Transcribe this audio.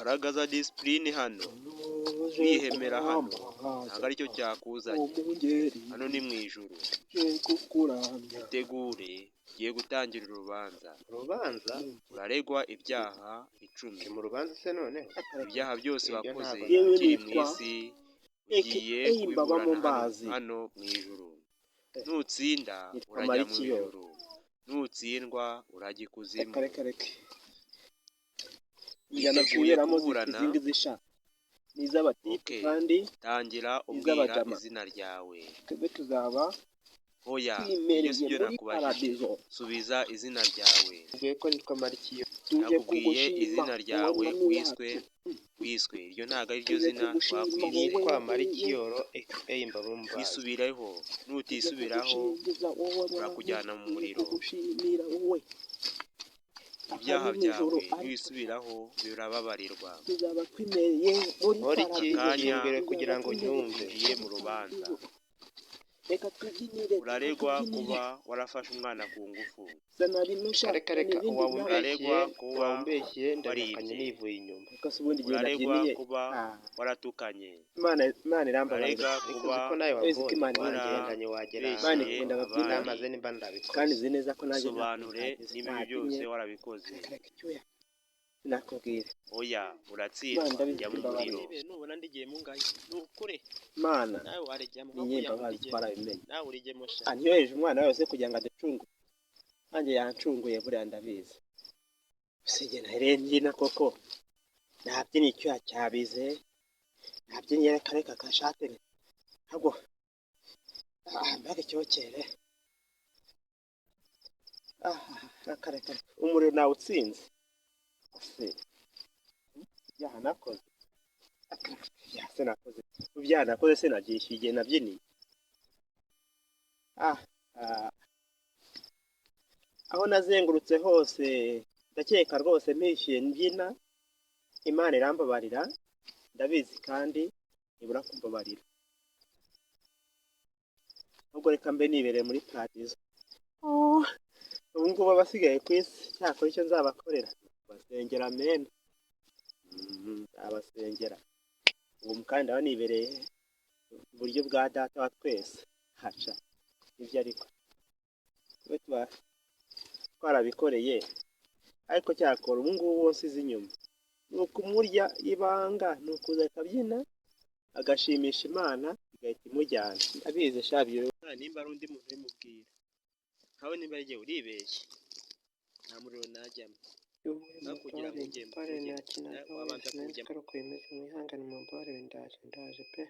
garagaza disipurine hano, kwihemera hano ntabwo aricyo cyakuzanye. Hano ni mu ijuru. Itegure, ugiye gutangira urubanza. Uraregwa ibyaha 10. mu rubanza se none Ibyaha byose wakoze ukiri mu isi ugiye kubiburana hano mu ijuru. Nutsinda urajya mu ijuru, nutsindwa urajya ikuzimu. Witeguye kuburana? Okay. Tangira umbwira izina ryawe. Oya, iyo sibyo nakubajije. Subiza izina ryawe. Nakubwiye izina ryawe wiswe. Iryo ntabwo ari ryo zina twakwise. Nitwa Marikiyoro Mbabumba. Wisubireho. Nutisubiraho urakujyana mu muriro. Ibyaha byawe nibisubiraho birababarirwa. Akanya kugira ngo nyumve mu rubanza. Uraregwa kuba warafashe umwana ku ngufu. Reka Uraregwa kuba wambeshye ndakanye nivuye inyuma. Uraregwa kuba waratukanye. Uraregwa kuba wagendanye wagera amaze nimba ndabikoze. Kandi uzi neza ko naje sobanure niba byose warabikoze. Nakubwira. Oya, uratsindwa njya mu muriro. Nubona ndigiye mu ngayi. Nukure. Mana. Nawe waregemo Imbabazi twarabimenye. Nawe urigemo sha. Anyoheje umwana wese kugira ngo adacungu. Nanjye yancunguye buriya ndabizi. Usige na Helena koko. Nabyini icyo cyabize. Nabyini kareka kashate. Hago. Mbage cyokere. Kareka. Umuriro nawe utsinze. Ibyaha nakoze. Ibyaha nakoze se nagishyuye nabyiniye. Aho nazengurutse hose ndakeka rwose mpishyuye mbyina. Imana irambabarira ndabizi kandi ibura kumbabarira. Ubwo reka mbe nibereye muri paradizo. Ubu ngubu abasigaye ku isi cyakora icyo nzabakorera basengera amen. Abasengera ubu mukanda wanibereye uburyo bwa data wa twese haca ibyo ariko twarabikoreye ariko cyakora ubu ngubu wose izi inyuma ni ukumurya ibanga ni ukuza akabyina agashimisha Imana igahita imujyana. Abize shabyo nimba ari undi muntu bimubwira nkawe nimba yagiye uribeshye nta muriro najyamo kugira ngo ugende wabanza kujya kwemeza mwihangane mu mbare ndaje pe.